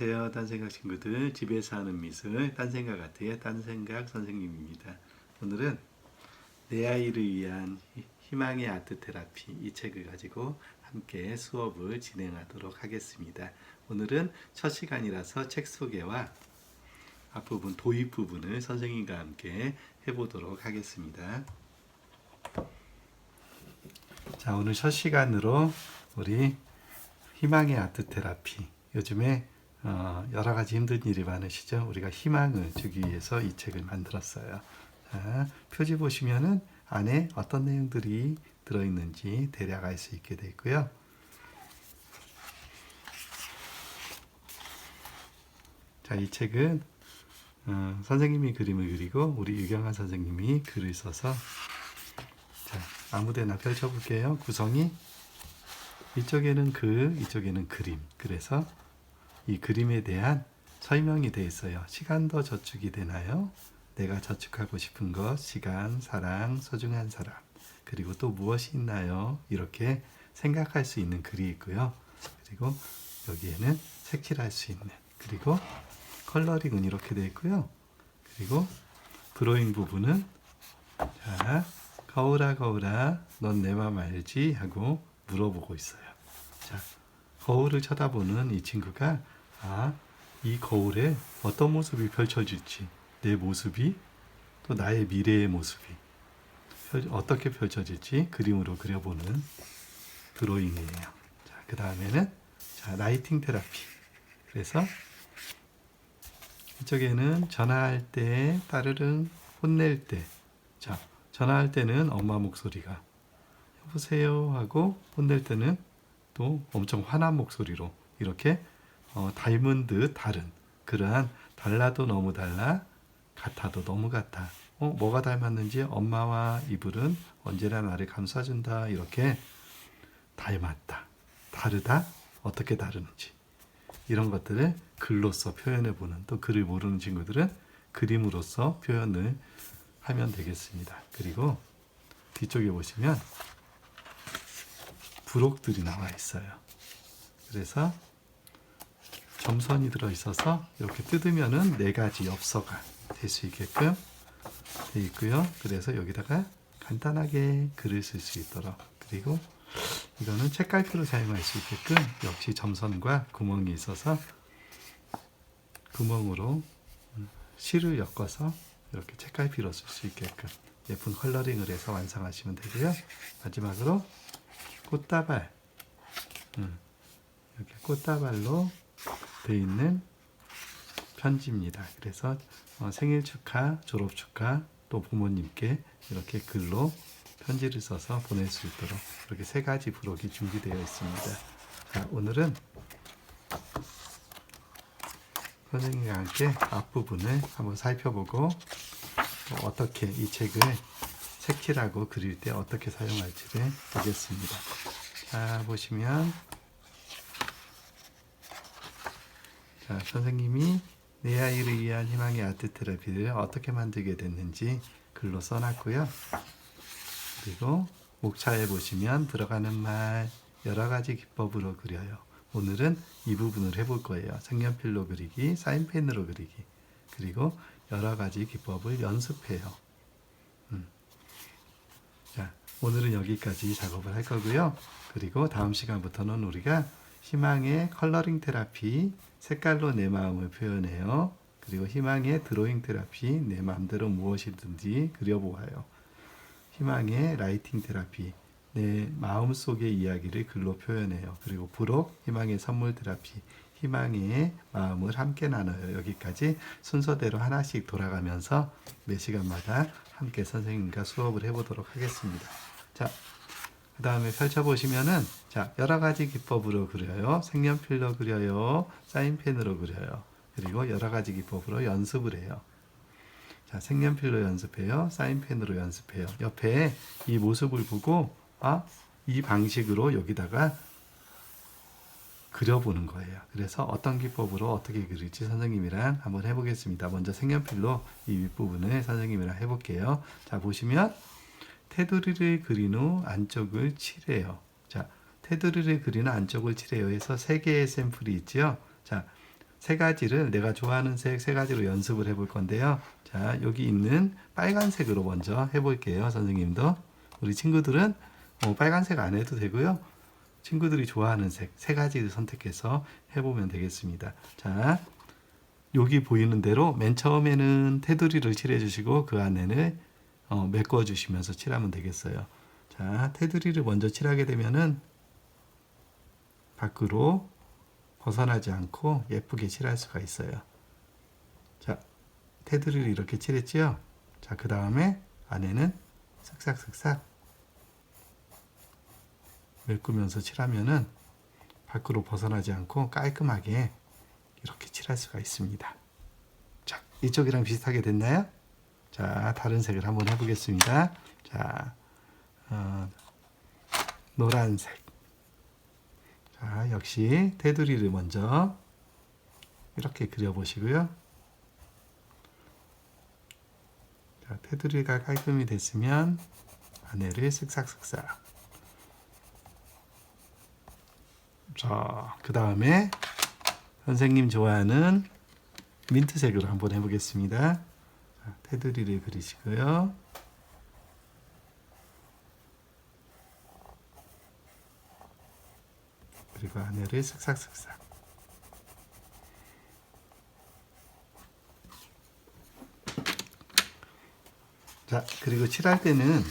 안녕하세요. 딴생각 친구들, 집에서 하는 미술 딴생각 아트의 딴생각 선생님입니다. 오늘은 내 아이를 위한 희망의 아트 테라피 이 책을 가지고 함께 수업을 진행하도록 하겠습니다. 오늘은 첫 시간이라서 책 소개와 앞부분 도입 부분을 선생님과 함께 해보도록 하겠습니다. 자, 오늘 첫 시간으로 우리 희망의 아트 테라피, 요즘에 여러 가지 힘든 일이 많으시죠? 우리가 희망을 주기 위해서 이 책을 만들었어요. 자, 표지 보시면은 안에 어떤 내용들이 들어있는지 대략 알 수 있게 되어 있고요. 자, 이 책은 선생님이 그림을 그리고 우리 유경환 선생님이 글을 써서, 자, 아무데나 펼쳐볼게요. 구성이 이쪽에는 글, 이쪽에는 그림. 그래서 이 그림에 대한 설명이 되어 있어요. 시간도 저축이 되나요? 내가 저축하고 싶은 것, 시간, 사랑, 소중한 사람. 그리고 또 무엇이 있나요? 이렇게 생각할 수 있는 글이 있고요. 그리고 여기에는 색칠할 수 있는, 그리고 컬러링은 이렇게 되어 있고요. 그리고 드로잉 부분은, 자, 거울아 거울아 넌 내 맘 알지? 하고 물어보고 있어요. 자, 거울을 쳐다보는 이 친구가 이 거울에 어떤 모습이 펼쳐질지, 내 모습이 또 나의 미래의 모습이 어떻게 펼쳐질지 그림으로 그려보는 드로잉이에요. 자, 그 다음에는 라이팅 테라피. 그래서 이쪽에는 전화할 때 따르릉, 혼낼 때. 자, 전화할 때는 엄마 목소리가 여보세요 하고, 혼낼 때는 또 엄청 화난 목소리로 이렇게 닮은 듯 다른, 그러한 달라도 너무 달라, 같아도 너무 같아. 뭐가 닮았는지, 엄마와 이불은 언제나 나를 감싸준다. 이렇게 닮았다, 다르다, 어떻게 다른지 이런 것들을 글로써 표현해보는, 또 글을 모르는 친구들은 그림으로써 표현을 하면 되겠습니다. 그리고 뒤쪽에 보시면 부록들이 나와 있어요. 그래서 점선이 들어있어서 이렇게 뜯으면은 4가지 엽서가 될 수 있게끔 되어 있고요. 그래서 여기다가 간단하게 글을 쓸 수 있도록, 그리고 이거는 책갈피로 사용할 수 있게끔 역시 점선과 구멍이 있어서 구멍으로 실을 엮어서 이렇게 책갈피로 쓸 수 있게끔 예쁜 컬러링을 해서 완성하시면 되고요. 마지막으로 꽃다발, 이렇게 꽃다발로 되어 있는 편지입니다. 그래서 생일 축하, 졸업 축하, 또 부모님께 이렇게 글로 편지를 써서 보낼 수 있도록 이렇게 3가지 부록이 준비되어 있습니다. 자, 오늘은 선생님과 함께 앞부분을 한번 살펴보고 어떻게 이 책을 색칠하고 그릴 때 어떻게 사용할지를 보겠습니다. 자, 보시면, 자, 선생님이 내 아이를 위한 희망의 아트 테라피를 어떻게 만들게 됐는지 글로 써놨고요. 그리고 목차에 보시면 들어가는 말 여러 가지 기법으로 그려요. 오늘은 이 부분을 해볼 거예요. 색연필로 그리기, 사인펜으로 그리기, 그리고 여러 가지 기법을 연습해요. 자, 오늘은 여기까지 작업을 할 거고요. 그리고 다음 시간부터는 우리가 희망의 컬러링 테라피, 색깔로 내 마음을 표현해요. 그리고 희망의 드로잉 테라피, 내 마음대로 무엇이든지 그려보아요. 희망의 라이팅 테라피, 내 마음속의 이야기를 글로 표현해요. 그리고 부록, 희망의 선물 테라피, 희망의 마음을 함께 나눠요. 여기까지 순서대로 하나씩 돌아가면서 매 시간마다 함께 선생님과 수업을 해보도록 하겠습니다. 자, 그 다음에 펼쳐보시면은, 자, 여러 가지 기법으로 그려요. 색연필로 그려요. 사인펜으로 그려요. 그리고 여러 가지 기법으로 연습을 해요. 자, 색연필로 연습해요. 사인펜으로 연습해요. 옆에 이 모습을 보고, 이 방식으로 여기다가 그려보는 거예요. 그래서 어떤 기법으로 어떻게 그릴지 선생님이랑 한번 해보겠습니다. 먼저 색연필로 이 윗부분을 선생님이랑 해볼게요. 자, 보시면 테두리를 그린 후 안쪽을 칠해요. 자, 테두리를 그린 후 안쪽을 칠해요 해서 3개의 샘플이 있죠. 자, 세 가지를 내가 좋아하는 색 세 가지로 연습을 해볼 건데요. 자, 여기 있는 빨간색으로 먼저 해볼게요. 선생님도. 우리 친구들은 빨간색 안 해도 되고요. 친구들이 좋아하는 색 세 가지를 선택해서 해보면 되겠습니다. 자, 여기 보이는 대로 맨 처음에는 테두리를 칠해주시고 그 안에는 메꿔주시면서 칠하면 되겠어요. 자, 테두리를 먼저 칠하게 되면은 밖으로 벗어나지 않고 예쁘게 칠할 수가 있어요. 자, 테두리를 이렇게 칠했지요? 자, 그 다음에 안에는 슥싹슥싹 메꾸면서 칠하면은 밖으로 벗어나지 않고 깔끔하게 이렇게 칠할 수가 있습니다. 자, 이쪽이랑 비슷하게 됐나요? 자, 다른 색을 한번 해보겠습니다. 자, 노란색. 자, 역시 테두리를 먼저 이렇게 그려보시고요. 자, 테두리가 깔끔히 됐으면 안에를 쓱싹쓱싹. 자, 그 다음에 선생님 좋아하는 민트색으로 한번 해보겠습니다. 자, 테두리를 그리시고요. 그리고 안에를 쓱싹쓱싹. 자, 그리고 칠할 때는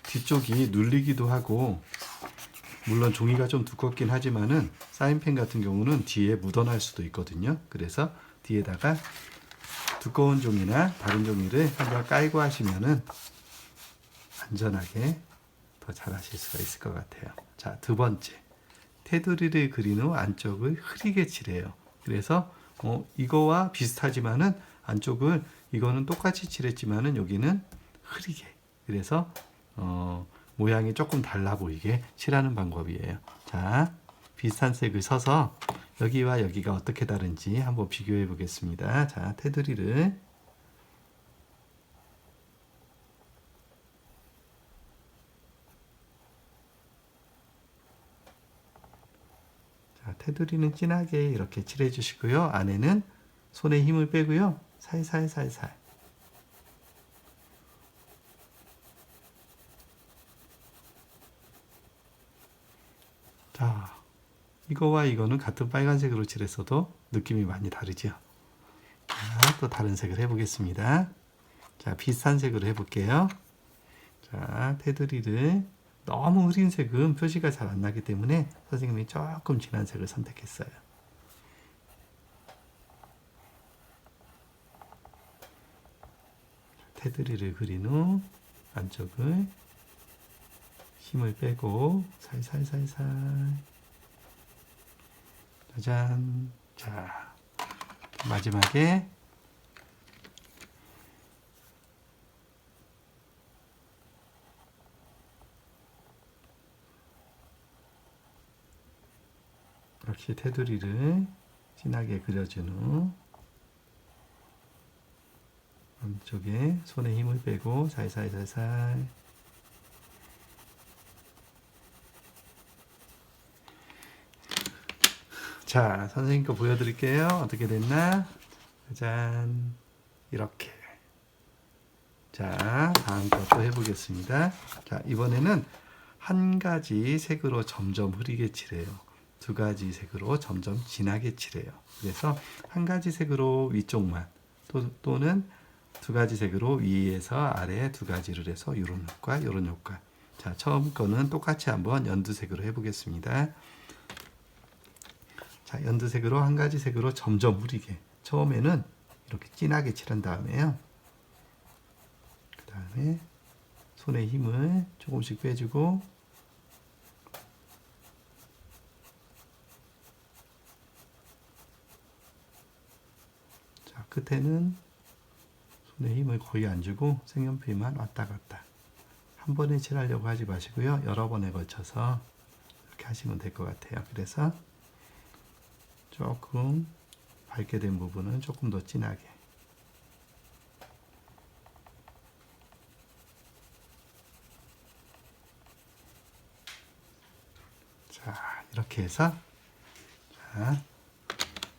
뒤쪽이 눌리기도 하고, 물론 종이가 좀 두껍긴 하지만은 사인펜 같은 경우는 뒤에 묻어날 수도 있거든요. 그래서 뒤에다가 두꺼운 종이나 다른 종이를 한번 깔고 하시면은 안전하게 더 잘 하실 수가 있을 것 같아요. 자, 두 번째. 테두리를 그린 후 안쪽을 흐리게 칠해요. 그래서 이거와 비슷하지만은 안쪽을 이거는 똑같이 칠했지만은 여기는 흐리게. 그래서 모양이 조금 달라 보이게 칠하는 방법이에요. 자, 비슷한 색을 써서 여기와 여기가 어떻게 다른지 한번 비교해 보겠습니다. 자, 테두리를 자, 테두리는 진하게 이렇게 칠해 주시고요. 안에는 손에 힘을 빼고요. 살살살살. 자, 이거와 이거는 같은 빨간색으로 칠했어도 느낌이 많이 다르죠. 자, 또 다른 색을 해보겠습니다. 자, 비슷한 색으로 해볼게요. 자, 테두리를 너무 흐린 색은 표시가 잘 안 나기 때문에 선생님이 조금 진한 색을 선택했어요. 테두리를 그린 후 안쪽을 힘을 빼고 살살살살. 짜잔. 자, 마지막에 역시 테두리를 진하게 그려준 후 안쪽에 손에 힘을 빼고 살살살살. 자, 선생님 거 보여드릴게요. 어떻게 됐나? 짜잔. 이렇게. 자, 다음 것도 해보겠습니다. 자, 이번에는 한 가지 색으로 점점 흐리게 칠해요. 두 가지 색으로 점점 진하게 칠해요. 그래서 한 가지 색으로 위쪽만 또는 두 가지 색으로 위에서 아래 두 가지를 해서 이런 효과, 이런 효과. 자, 처음 거는 똑같이 한번 연두색으로 해보겠습니다. 자, 연두색으로 한 가지 색으로 점점 흐리게. 처음에는 이렇게 진하게 칠한 다음에요. 그 다음에 손에 힘을 조금씩 빼주고 자, 끝에는 손에 힘을 거의 안 주고 색연필만 왔다 갔다. 한 번에 칠하려고 하지 마시고요. 여러 번에 걸쳐서 이렇게 하시면 될 것 같아요. 그래서 조금 밝게 된 부분은 조금 더 진하게. 자, 이렇게 해서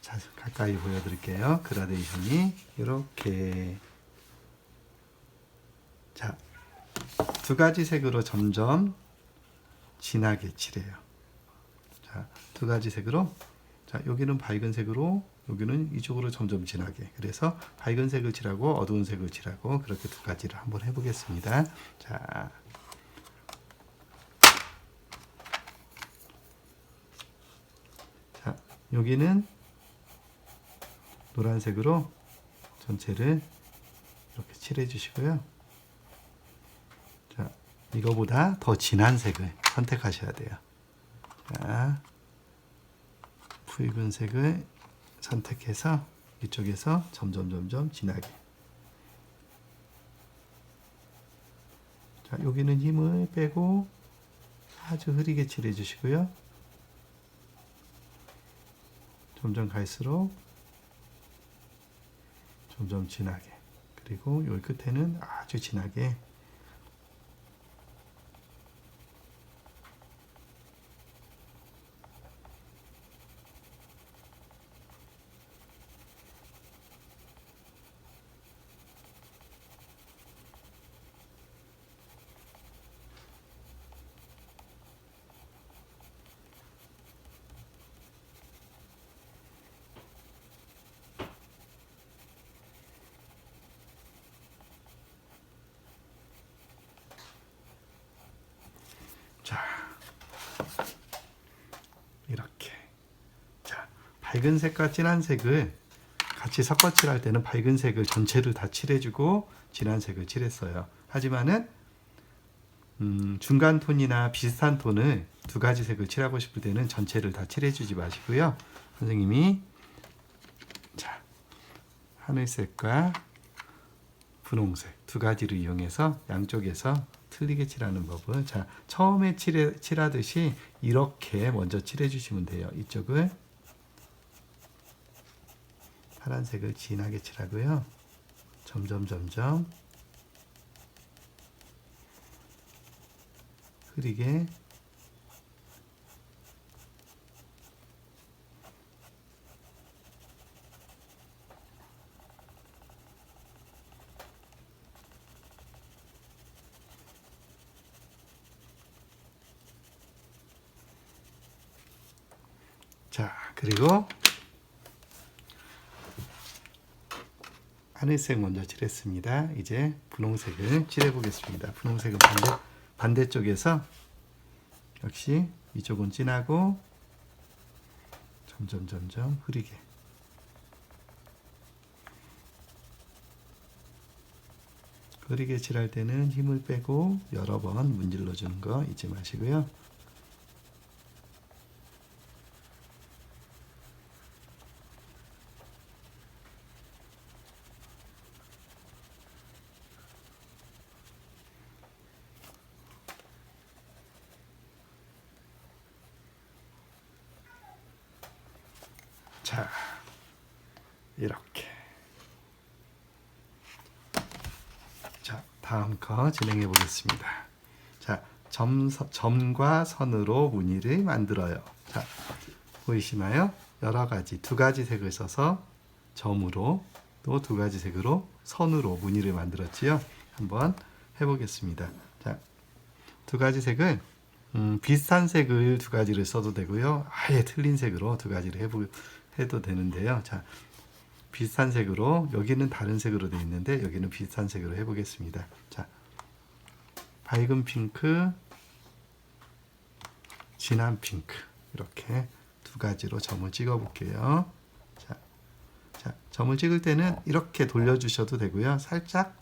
자, 다시 가까이 보여드릴게요. 그라데이션이 이렇게. 자, 두 가지 색으로 점점 진하게 칠해요. 자, 두 가지 색으로. 자, 여기는 밝은 색으로, 여기는 이쪽으로 점점 진하게. 그래서 밝은 색을 칠하고 어두운 색을 칠하고 그렇게 두 가지를 한번 해보겠습니다. 자, 자, 여기는 노란색으로 전체를 이렇게 칠해 주시고요. 자, 이거보다 더 진한 색을 선택하셔야 돼요. 자, 붉은색을 선택해서 이쪽에서 점점 진하게. 자, 여기는 힘을 빼고 아주 흐리게 칠해 주시고요. 점점 갈수록 점점 진하게. 그리고 여기 끝에는 아주 진하게. 자, 이렇게. 자, 밝은 색과 진한 색을 같이 섞어 칠할 때는 밝은 색을 전체를 다 칠해주고 진한 색을 칠했어요. 하지만은 중간 톤이나 비슷한 톤을 두 가지 색을 칠하고 싶을 때는 전체를 다 칠해주지 마시고요. 선생님이 자, 하늘색과 분홍색 두 가지를 이용해서 양쪽에서 틀리게 칠하는 법은, 자, 처음에 칠하듯이 이렇게 먼저 칠해 주시면 돼요. 이쪽을 파란색을 진하게 칠하고요. 점점 흐리게. 자, 그리고 하늘색 먼저 칠했습니다. 이제 분홍색을 칠해 보겠습니다. 분홍색은 반대쪽에서 역시 이쪽은 진하고 점점 흐리게. 흐리게 칠할 때는 힘을 빼고 여러 번 문질러 주는 거 잊지 마시고요. 자, 이렇게. 자, 다음 거 진행해 보겠습니다. 자, 점과 선으로 무늬를 만들어요. 자, 보이시나요? 여러 가지, 두 가지 색을 써서 점으로, 또 두 가지 색으로 선으로 무늬를 만들었지요. 한번 해보겠습니다. 자, 두 가지 색을 비슷한 색을 두 가지를 써도 되고요. 아예 틀린 색으로 두 가지를 해도 되는데요. 자, 비슷한 색으로, 여기는 다른 색으로 되어 있는데 여기는 비슷한 색으로 해보겠습니다. 자, 밝은 핑크, 진한 핑크, 이렇게 두 가지로 점을 찍어 볼게요. 자, 점을 찍을 때는 이렇게 돌려주셔도 되고요. 살짝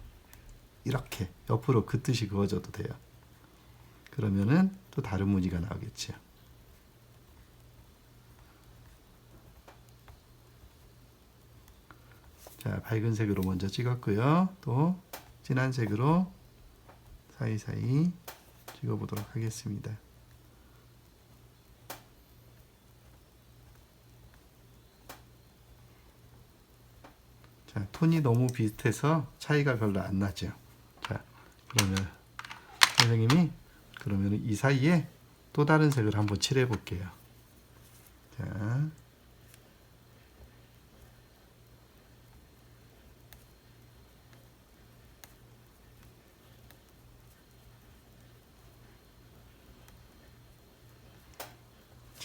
이렇게 옆으로 긋듯이 그어줘도 돼요. 그러면은 또 다른 무늬가 나오겠죠. 자, 밝은 색으로 먼저 찍었고요. 또 진한 색으로 사이사이 찍어보도록 하겠습니다. 자, 톤이 너무 비슷해서 차이가 별로 안 나죠. 자, 그러면 선생님이 그러면 이 사이에 또 다른 색을 한번 칠해 볼게요. 자,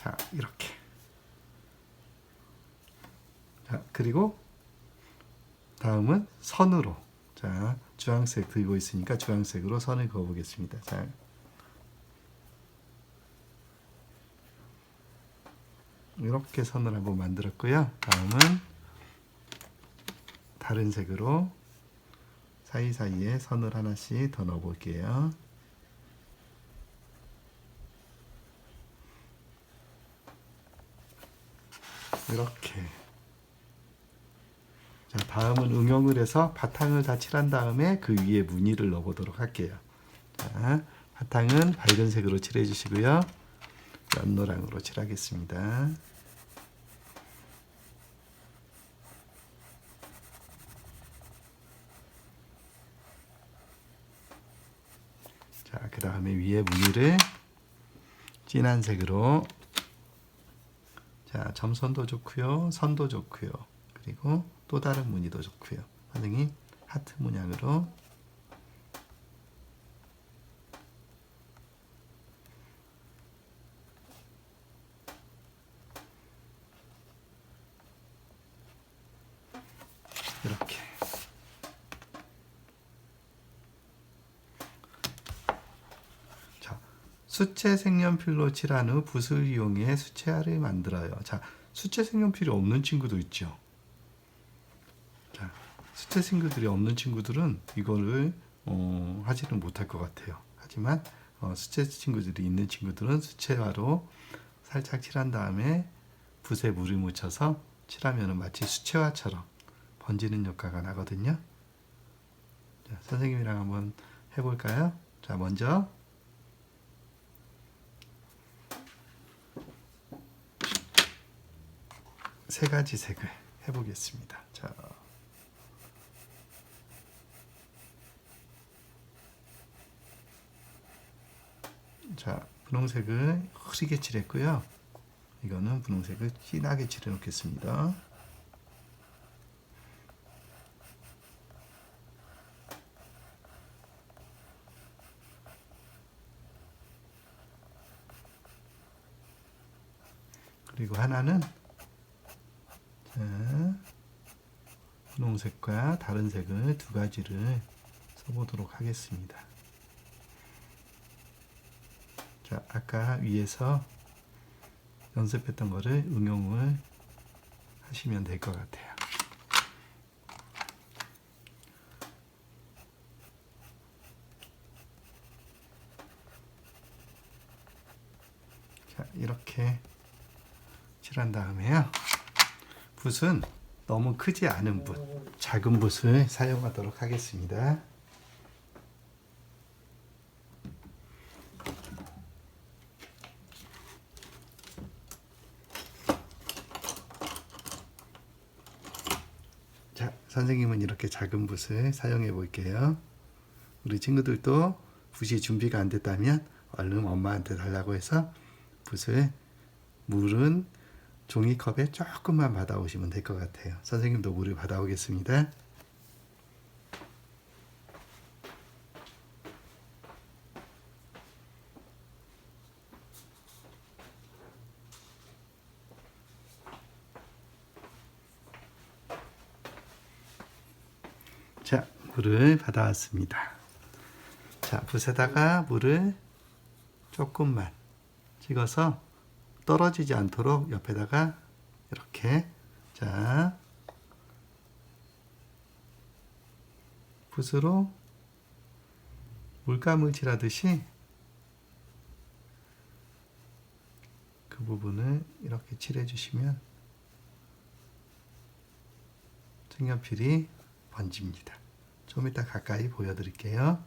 자, 이렇게. 자, 그리고 다음은 선으로. 자, 주황색 들고 있으니까 주황색으로 선을 그어 보겠습니다. 자, 이렇게 선을 한번 만들었고요. 다음은 다른 색으로 사이사이에 선을 하나씩 더 넣어 볼게요. 이렇게. 자, 다음은 응용을 해서 바탕을 다 칠한 다음에 그 위에 무늬를 넣어 보도록 할게요. 자, 바탕은 밝은 색으로 칠해 주시고요. 연노랑으로 칠하겠습니다. 자, 그 다음에 위에 무늬를 진한 색으로. 자, 점선도 좋고요, 선도 좋고요, 그리고 또 다른 무늬도 좋고요. 반응이 하트 모양으로. 이렇게. 자, 수채 색연필로 칠한 후 붓을 이용해 수채화를 만들어요. 자, 수채 색연필이 없는 친구도 있죠. 자, 수채 친구들이 없는 친구들은 이거를 하지는 못할 것 같아요. 하지만 수채 친구들이 있는 친구들은 수채화로 살짝 칠한 다음에 붓에 물을 묻혀서 칠하면 마치 수채화처럼 번지는 효과가 나거든요. 자, 선생님이랑 한번 해볼까요? 자, 먼저 세 가지 색을 해보겠습니다. 자, 분홍색을 흐리게 칠했고요. 이거는 분홍색을 진하게 칠해 놓겠습니다. 그리고 하나는 분홍색과 다른 색을 두 가지를 써보도록 하겠습니다. 자, 아까 위에서 연습했던 거를 응용을 하시면 될 것 같아요. 자, 이렇게 칠한 다음에요. 붓은 너무 크지 않은 붓, 작은 붓을 사용하도록 하겠습니다. 자, 선생님은 이렇게 작은 붓을 사용해 볼게요. 우리 친구들도 붓이 준비가 안 됐다면 얼른 엄마한테 달라고 해서 붓을 물은 종이컵에 조금만 받아오시면 될 것 같아요. 선생님도 물을 받아오겠습니다. 자, 물을 받아왔습니다. 자, 붓에다가 물을 조금만 찍어서 떨어지지 않도록 옆에다가 이렇게, 자, 붓으로 물감을 칠하듯이 그 부분을 이렇게 칠해 주시면 색연필이 번집니다. 좀 이따 가까이 보여드릴게요.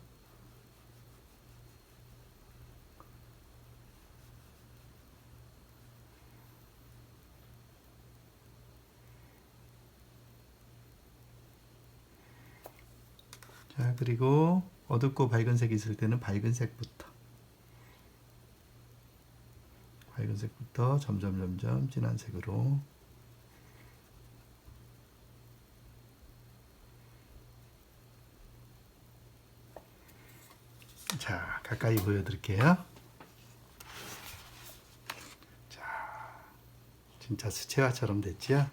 자, 그리고 어둡고 밝은 색이 있을 때는 밝은 색부터 점점 진한 색으로. 자, 가까이 보여드릴게요. 자, 진짜 수채화처럼 됐지요?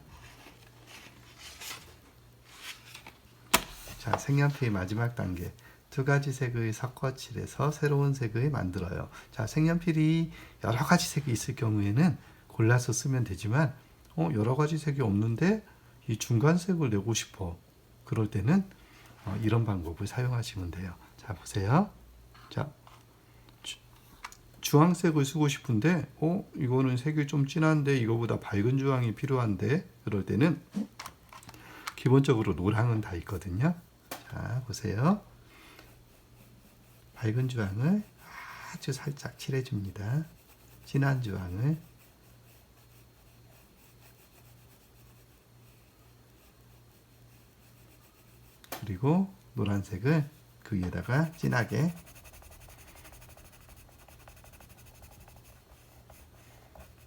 자, 색연필 마지막 단계. 두 가지 색의 섞어칠해서 새로운 색을 만들어요. 자, 색연필이 여러 가지 색이 있을 경우에는 골라서 쓰면 되지만, 여러 가지 색이 없는데 이 중간색을 내고 싶어. 그럴 때는 이런 방법을 사용하시면 돼요. 자, 보세요. 자, 주황색을 쓰고 싶은데, 이거는 색이 좀 진한데 이거보다 밝은 주황이 필요한데, 그럴 때는 기본적으로 노랑은 다 있거든요. 자, 보세요. 밝은 주황을 아주 살짝 칠해줍니다. 진한 주황을. 그리고 노란색을 그 위에다가 진하게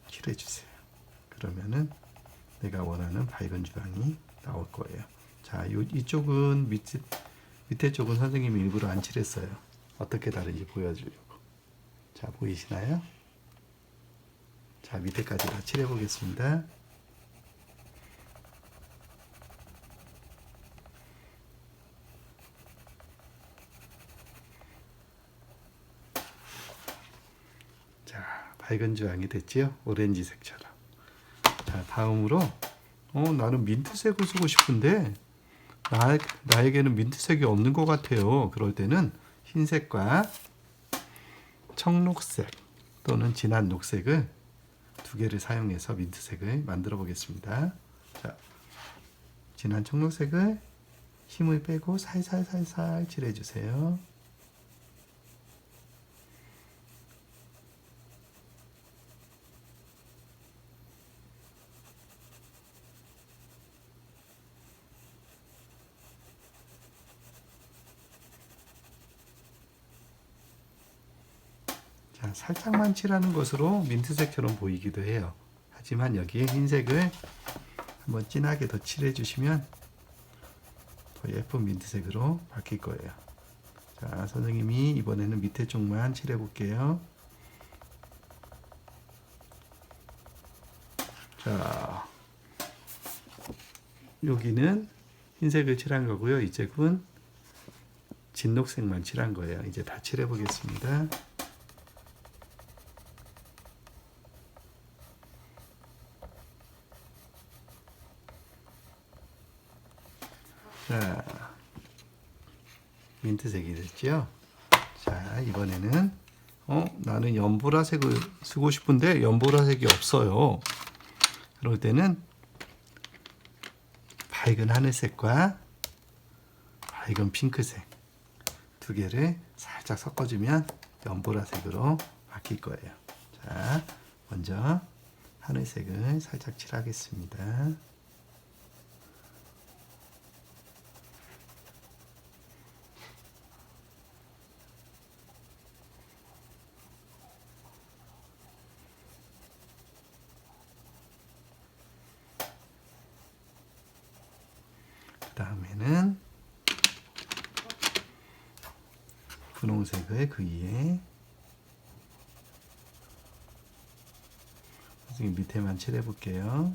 칠해주세요. 그러면은 내가 원하는 밝은 주황이 나올 거예요. 자, 이쪽은 밑에 쪽은 선생님이 일부러 안 칠했어요. 어떻게 다른지 보여주려고. 자, 보이시나요? 자, 밑에까지 다 칠해 보겠습니다. 자, 밝은 주황이 됐지요? 오렌지색처럼. 자, 다음으로 나는 민트색을 쓰고 싶은데 나에게는 민트색이 없는 것 같아요. 그럴 때는 흰색과 청록색 또는 진한 녹색을 두 개를 사용해서 민트색을 만들어 보겠습니다. 자, 진한 청록색을 힘을 빼고 살살살살 칠해주세요. 자, 살짝만 칠하는 것으로 민트색처럼 보이기도 해요. 하지만 여기에 흰색을 한번 진하게 더 칠해 주시면 더 예쁜 민트색으로 바뀔 거예요. 자, 선생님이 이번에는 밑에 쪽만 칠해 볼게요. 자, 여기는 흰색을 칠한 거고요. 이쪽은 진녹색만 칠한 거예요. 이제 다 칠해 보겠습니다. 자, 민트색이 됐죠? 자, 이번에는 나는 연보라색을 쓰고 싶은데 연보라색이 없어요. 그럴 때는 밝은 하늘색과 밝은 핑크색 두 개를 살짝 섞어주면 연보라색으로 바뀔 거예요. 자, 먼저 하늘색을 살짝 칠하겠습니다. 그 다음에는 분홍색을 그 위에 선생님 밑에만 칠해 볼게요.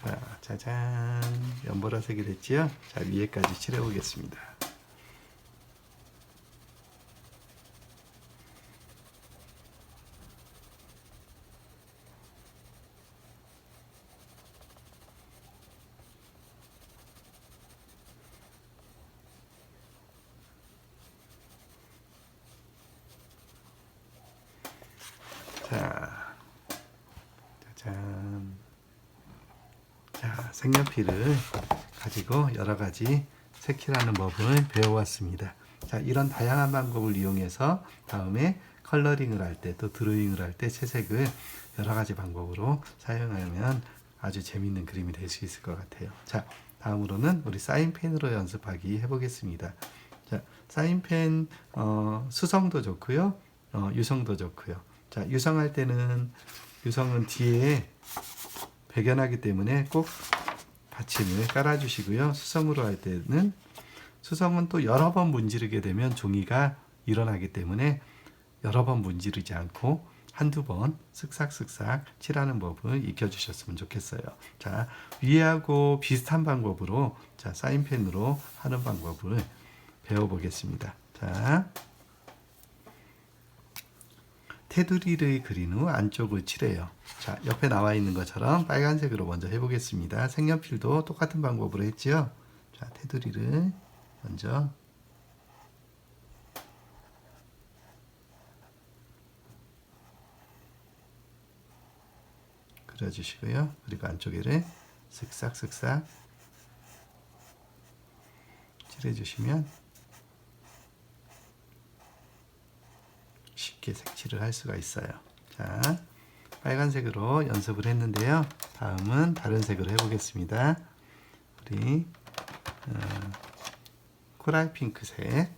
자, 짜잔, 연보라색이 됐지요? 자, 위에까지 칠해 보겠습니다. 자, 짜잔. 자, 색연필을 가지고 여러 가지 색칠하는 법을 배워왔습니다. 자, 이런 다양한 방법을 이용해서 다음에 컬러링을 할 때 또 드로잉을 할 때 채색을 여러 가지 방법으로 사용하면 아주 재밌는 그림이 될 수 있을 것 같아요. 자, 다음으로는 우리 사인펜으로 연습하기 해보겠습니다. 자, 사인펜 수성도 좋고요, 유성도 좋고요. 자, 유성할 때는 유성은 뒤에 배견하기 때문에 꼭 받침을 깔아주시고요. 수성으로 할 때는 수성은 또 여러 번 문지르게 되면 종이가 일어나기 때문에 여러 번 문지르지 않고 한두 번 쓱싹쓱싹 칠하는 법을 익혀주셨으면 좋겠어요. 자, 위하고 비슷한 방법으로 자, 사인펜으로 하는 방법을 배워보겠습니다. 자, 테두리를 그린 후 안쪽을 칠해요. 자, 옆에 나와 있는 것처럼 빨간색으로 먼저 해보겠습니다. 색연필도 똑같은 방법으로 했지요. 자, 테두리를 먼저 그려주시고요. 그리고 안쪽에를 쓱싹쓱싹 칠해주시면 쉽게 색칠을 할 수가 있어요. 자, 빨간색으로 연습을 했는데요. 다음은 다른 색으로 해보겠습니다. 우리 코랄 핑크색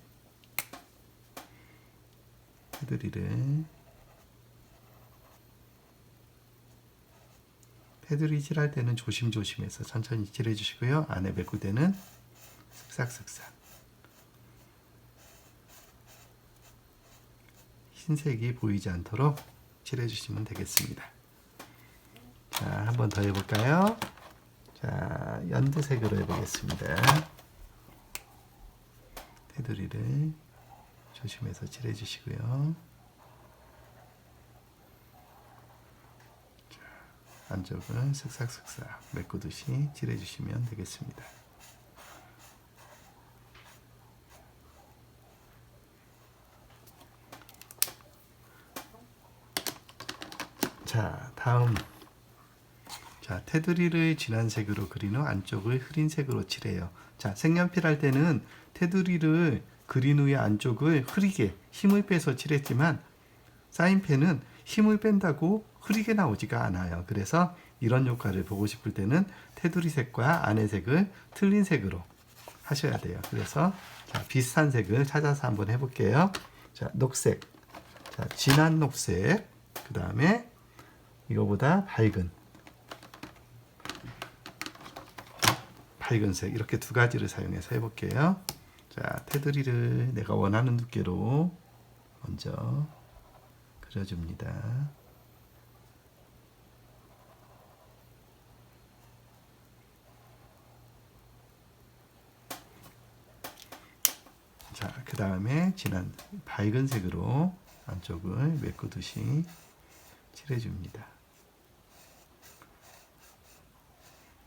테두리 칠할 때는 조심조심해서 천천히 칠해 주시고요. 안에 메꿀 때는 쓱싹쓱싹 흰색이 보이지 않도록 칠해 주시면 되겠습니다. 자, 한 번 더 해볼까요? 자, 연두색으로 해보겠습니다. 테두리를 조심해서 칠해 주시고요. 안쪽은 쓱싹쓱싹 메꾸듯이 칠해 주시면 되겠습니다. 자, 다음 자, 테두리를 진한 색으로 그린 후 안쪽을 흐린 색으로 칠해요. 자, 색연필 할 때는 테두리를 그린 후에 안쪽을 흐리게 힘을 빼서 칠했지만 사인펜은 힘을 뺀다고 흐리게 나오지가 않아요. 그래서 이런 효과를 보고 싶을 때는 테두리 색과 안의 색을 틀린 색으로 하셔야 돼요. 그래서 자, 비슷한 색을 찾아서 한번 해볼게요. 자, 녹색, 자, 진한 녹색, 그 다음에 이거보다 밝은 색 이렇게 두 가지를 사용해서 해볼게요. 자, 테두리를 내가 원하는 두께로 먼저 그려줍니다. 자, 그 다음에 진한 밝은 색으로 안쪽을 메꾸듯이 칠해줍니다.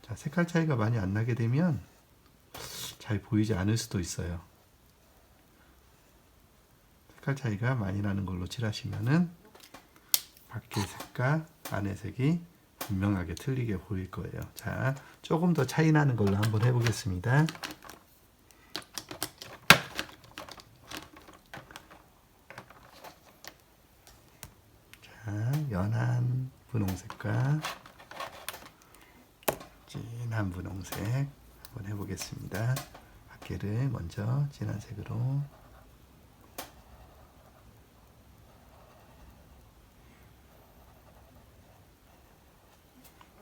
자, 색깔 차이가 많이 안 나게 되면 잘 보이지 않을 수도 있어요. 색깔 차이가 많이 나는 걸로 칠하시면은 밖의 색과 안의 색이 분명하게 틀리게 보일 거예요. 자, 조금 더 차이 나는 걸로 한번 해보겠습니다. 자, 연한 분홍색과 진한 분홍색 한번 해보겠습니다. 밖에를 먼저 진한 색으로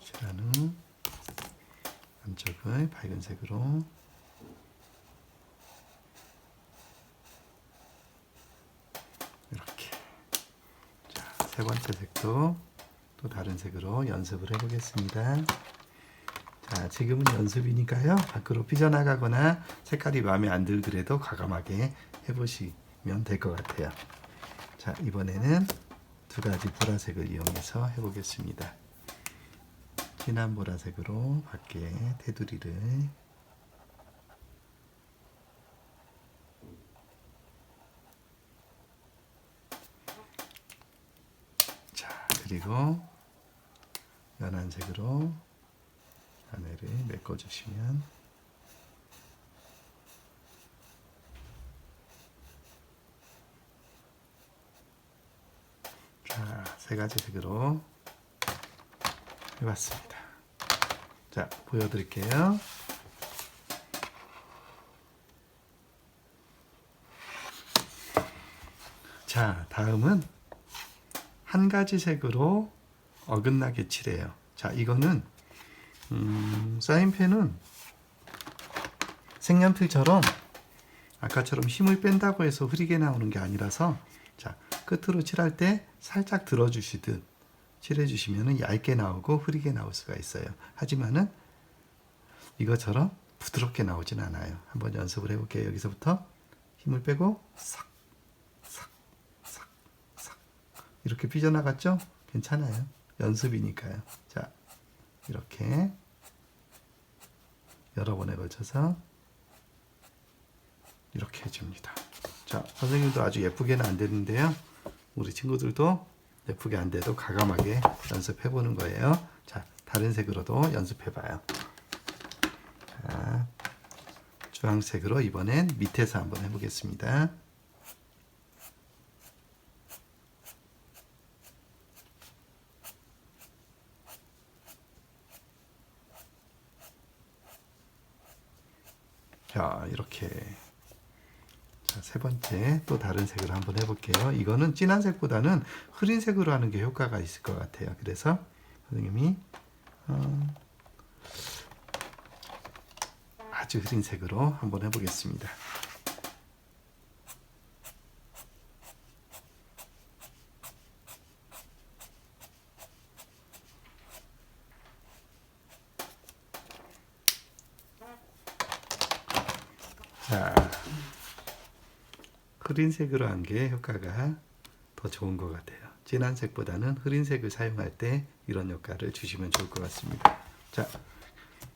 칠한 후 안쪽을 밝은 색으로 이렇게. 자, 세 번째 색도 또 다른 색으로 연습을 해보겠습니다. 자, 지금은 연습이니까요. 밖으로 삐져나가거나 색깔이 마음에 안 들더라도 과감하게 해보시면 될 것 같아요. 자, 이번에는 두 가지 보라색을 이용해서 해보겠습니다. 진한 보라색으로 밖에 테두리를 자, 그리고 연한 색으로 안에를 메꿔주시면 자, 세 가지 색으로 해봤습니다. 자, 보여드릴게요. 자, 다음은 한 가지 색으로 어긋나게 칠해요. 자, 이거는 사인펜은 색연필처럼 아까처럼 힘을 뺀다고 해서 흐리게 나오는 게 아니라서 자, 끝으로 칠할 때 살짝 들어주시듯 칠해주시면 얇게 나오고 흐리게 나올 수가 있어요. 하지만은 이것처럼 부드럽게 나오진 않아요. 한번 연습을 해볼게요. 여기서부터 힘을 빼고 싹, 싹, 싹, 싹 이렇게 삐져나갔죠? 괜찮아요. 연습이니까요. 자, 이렇게 여러 번에 걸쳐서 이렇게 해줍니다. 자, 선생님도 아주 예쁘게는 안 되는데요. 우리 친구들도 예쁘게 안 돼도 과감하게 연습해 보는 거예요. 자, 다른 색으로도 연습해 봐요. 자, 주황색으로 이번엔 밑에서 한번 해보겠습니다. 자, 이렇게. 자, 세 번째 또 다른 색으로 한번 해볼게요. 이거는 진한 색보다는 흐린 색으로 하는 게 효과가 있을 것 같아요. 그래서 선생님이 아주 흐린 색으로 한번 해보겠습니다. 자, 흐린 색으로 한 게 효과가 더 좋은 것 같아요. 진한 색보다는 흐린 색을 사용할 때 이런 효과를 주시면 좋을 것 같습니다. 자,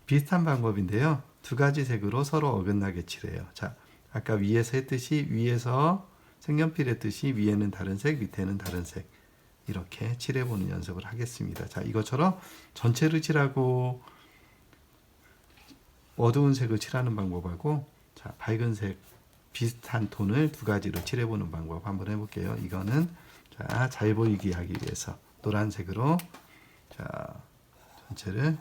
비슷한 방법인데요. 두 가지 색으로 서로 어긋나게 칠해요. 자, 아까 위에서 했듯이 위에서 색연필 했듯이 위에는 다른 색, 밑에는 다른 색 이렇게 칠해보는 연습을 하겠습니다. 자, 이것처럼 전체를 칠하고 어두운 색을 칠하는 방법하고 자, 밝은 색 비슷한 톤을 두 가지로 칠해보는 방법 한번 해볼게요. 이거는 자, 잘 보이게 하기 위해서 노란색으로 자, 전체를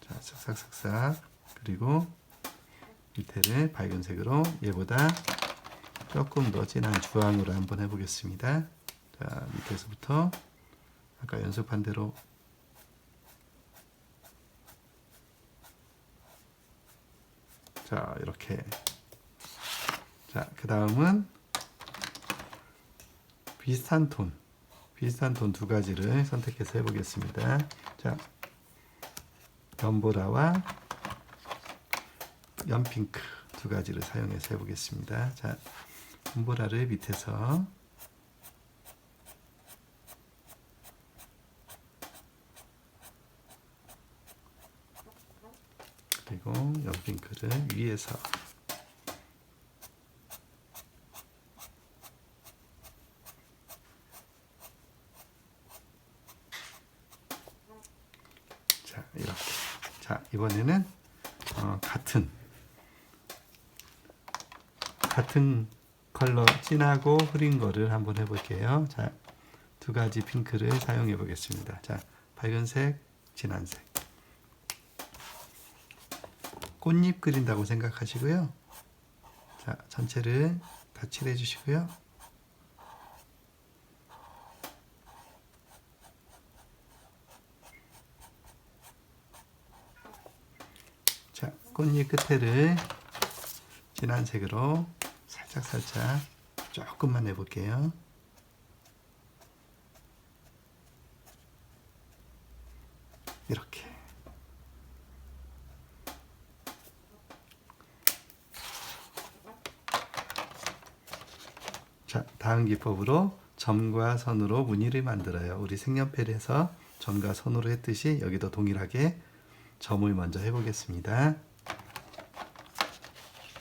자, 싹싹싹싹 그리고 밑에를 밝은 색으로 얘보다 조금 더 진한 주황으로 한번 해보겠습니다. 자, 밑에서부터 아까 연습한 대로 자, 이렇게 자, 그 다음은 비슷한 톤 두 가지를 선택해서 해보겠습니다. 자, 연보라와 연핑크 두 가지를 사용해서 해보겠습니다. 자, 연보라를 밑에서 그리고 연핑크를 위에서 자, 이렇게 자, 이번에는 같은 컬러 진하고 흐린 거를 한번 해볼게요. 자, 두 가지 핑크를 사용해 보겠습니다. 자, 밝은색, 진한색. 꽃잎 그린다고 생각하시고요. 자, 전체를 다 칠해 주시고요. 자, 꽃잎 끝에를 진한 색으로 살짝 조금만 해볼게요. 이렇게. 자, 다음 기법으로 점과 선으로 무늬를 만들어요. 우리 색연필에서 점과 선으로 했듯이 여기도 동일하게 점을 먼저 해보겠습니다.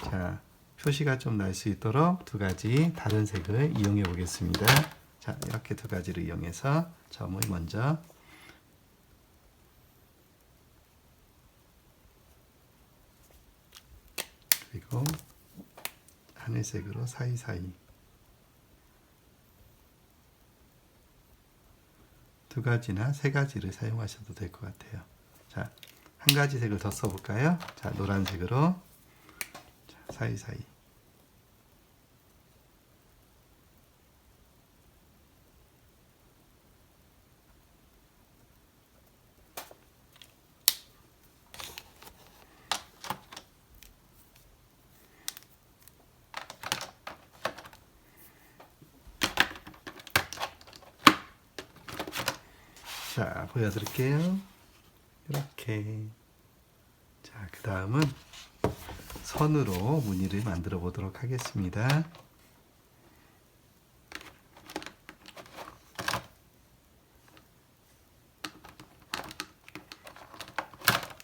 자, 표시가 좀 날 수 있도록 두 가지 다른 색을 이용해 보겠습니다. 자, 이렇게 두 가지를 이용해서 점을 먼저 그리고 하늘색으로 사이사이 두 가지나 세 가지를 사용하셔도 될 것 같아요. 자, 한 가지 색을 더 써볼까요? 자, 노란색으로 자, 사이사이 자, 보여드릴게요. 이렇게. 자, 그 다음은 선으로 무늬를 만들어 보도록 하겠습니다.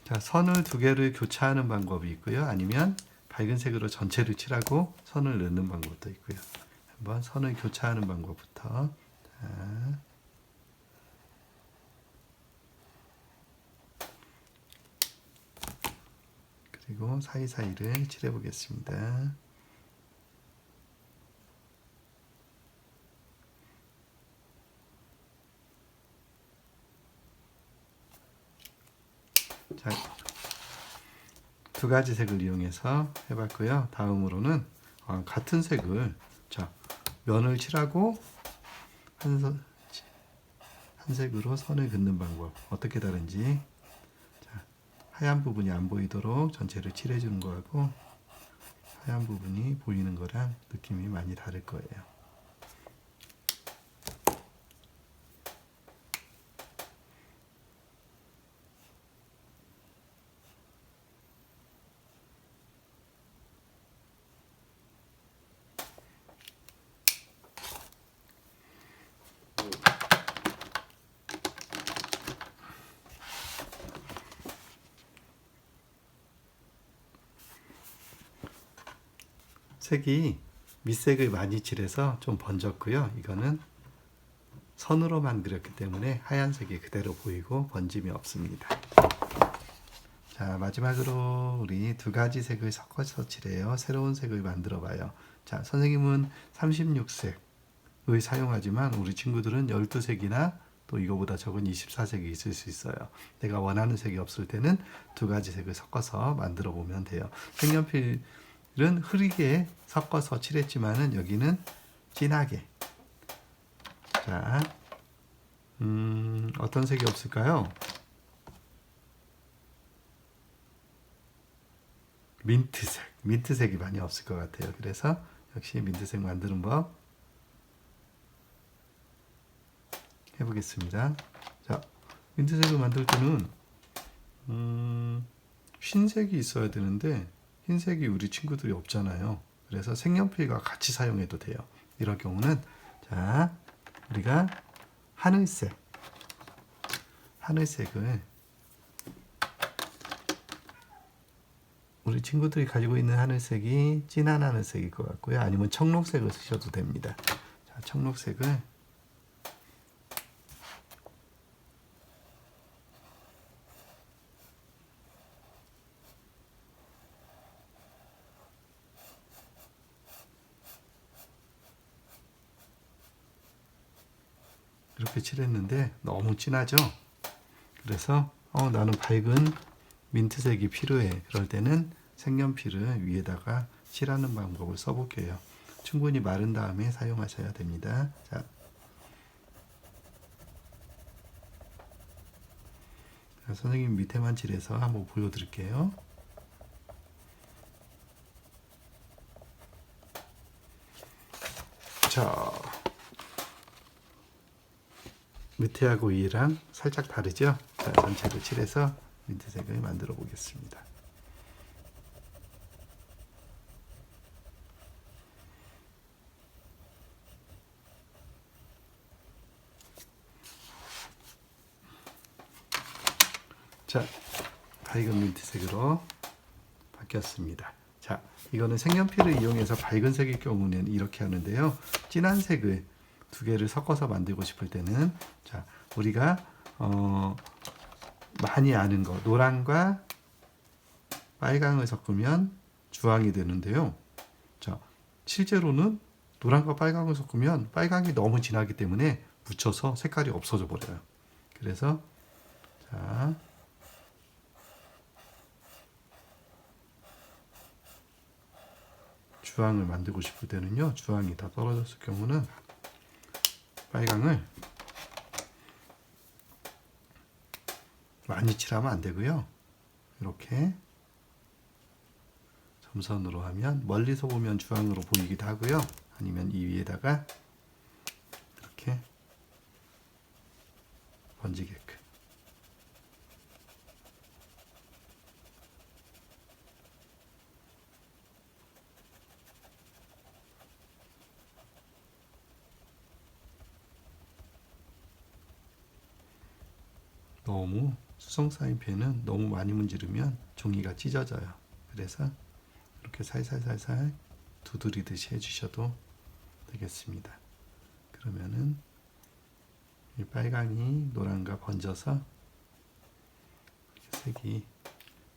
자, 선을 두 개를 교차하는 방법이 있고요. 아니면 밝은 색으로 전체를 칠하고 선을 넣는 방법도 있고요. 한번 선을 교차하는 방법부터. 자. 그리고 사이사이를 칠해 보겠습니다. 자, 두 가지 색을 이용해서 해봤고요. 다음으로는 같은 색을, 자, 면을 칠하고 한 색으로 선을 긋는 방법 어떻게 다른지. 자, 하얀 부분이 안 보이도록 전체를 칠해주는 거하고 하얀 부분이 보이는 거랑 느낌이 많이 다를 거예요. 색이 밑색을 많이 칠해서 좀 번졌고요. 이거는 선으로만 그렸기 때문에 하얀색이 그대로 보이고 번짐이 없습니다. 자, 마지막으로 우리 두 가지 색을 섞어서 칠해요. 새로운 색을 만들어 봐요. 자, 선생님은 36색을 사용하지만 우리 친구들은 12색이나 또 이거보다 적은 24색이 있을 수 있어요. 내가 원하는 색이 없을 때는 두 가지 색을 섞어서 만들어 보면 돼요. 색연필은 흐리게 섞어서 칠했지만은 여기는 진하게. 자, 어떤 색이 없을까요? 민트색. 민트색이 많이 없을 것 같아요. 그래서 역시 민트색 만드는 법 해보겠습니다. 자, 민트색을 만들 때는 흰색이 있어야 되는데 흰색이 우리 친구들이 없잖아요. 그래서 색연필과 같이 사용해도 돼요. 이럴 경우는 자, 우리가 하늘색을 우리 친구들이 가지고 있는 하늘색이 진한 하늘색일 것 같고요. 아니면 청록색을 쓰셔도 됩니다. 자, 청록색을 이렇게 칠했는데 너무 진하죠? 그래서 나는 밝은 민트색이 필요해. 그럴 때는 색연필을 위에다가 칠하는 방법을 써볼게요. 충분히 마른 다음에 사용하셔야 됩니다. 자, 선생님 밑에만 칠해서 한번 보여드릴게요. 자, 밑에하고 위랑 살짝 다르죠? 자, 전체를 칠해서 민트색을 만들어 보겠습니다. 자, 밝은 민트색으로 바뀌었습니다. 자, 이거는 색연필을 이용해서 밝은 색일 경우는 이렇게 하는데요. 진한 색을 두 개를 섞어서 만들고 싶을 때는 자, 우리가 많이 아는 거 노란과 빨강을 섞으면 주황이 되는데요. 자, 실제로는 노란과 빨강을 섞으면 빨강이 너무 진하기 때문에 묻혀서 색깔이 없어져 버려요. 그래서 자, 주황을 만들고 싶을 때는요. 주황이 다 떨어졌을 경우는 빨강을 많이 칠하면 안 되고요. 이렇게 점선으로 하면 멀리서 보면 주황으로 보이기도 하고요. 아니면 이 위에다가 이렇게 번지게끔 너무 수성 사인펜은 너무 많이 문지르면 종이가 찢어져요. 그래서 이렇게 살살살살 두드리듯이 해주셔도 되겠습니다. 그러면은 이 빨강이 노란과 번져서 색이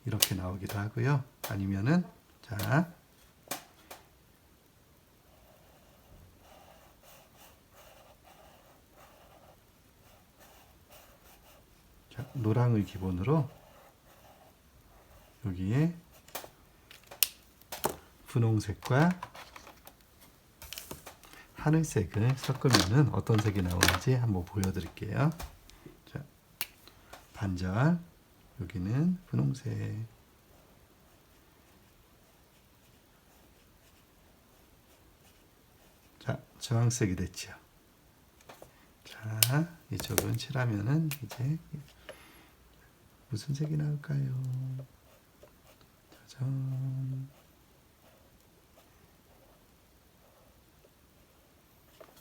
이렇게 나오기도 하고요. 아니면은 자 노랑을 기본으로 여기에 분홍색과 하늘색을 섞으면은 어떤 색이 나오는지 한번 보여드릴게요. 자, 반절, 여기는 분홍색. 자, 주황색이 됐죠. 자, 이쪽은 칠하면은 이제 무슨 색이 나올까요? 짜잔.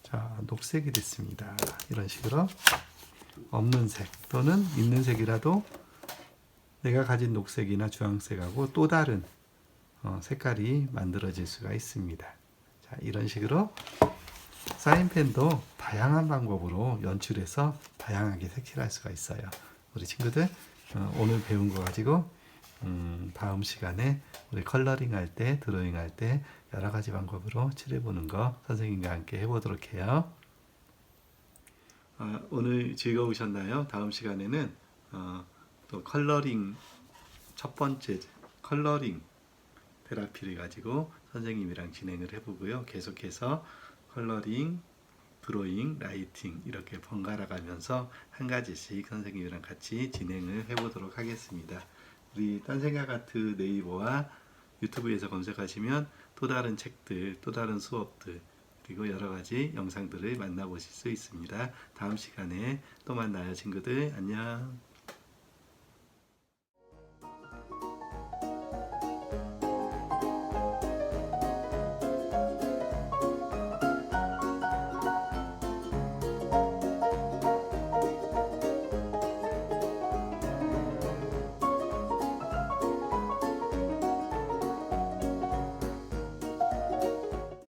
자, 녹색이 됐습니다. 이런 식으로 없는 색 또는 있는 색이라도 내가 가진 녹색이나 주황색하고 또 다른 색깔이 만들어질 수가 있습니다. 자, 이런 식으로 사인펜도 다양한 방법으로 연출해서 다양하게 색칠할 수가 있어요. 우리 친구들 오늘 배운 거 가지고 다음 시간에 우리 컬러링 할 때, 드로잉 할 때 여러 가지 방법으로 칠해보는 거 선생님과 함께 해보도록 해요. 오늘 즐거우셨나요? 다음 시간에는 또 컬러링 첫 번째 컬러링 테라피를 가지고 선생님이랑 진행을 해보고요. 계속해서 컬러링, 드로잉, 라이팅 이렇게 번갈아 가면서 한 가지씩 선생님이랑 같이 진행을 해보도록 하겠습니다. 우리 딴생각아트 네이버와 유튜브에서 검색하시면 또 다른 책들, 또 다른 수업들 그리고 여러 가지 영상들을 만나보실 수 있습니다. 다음 시간에 또 만나요, 친구들. 안녕.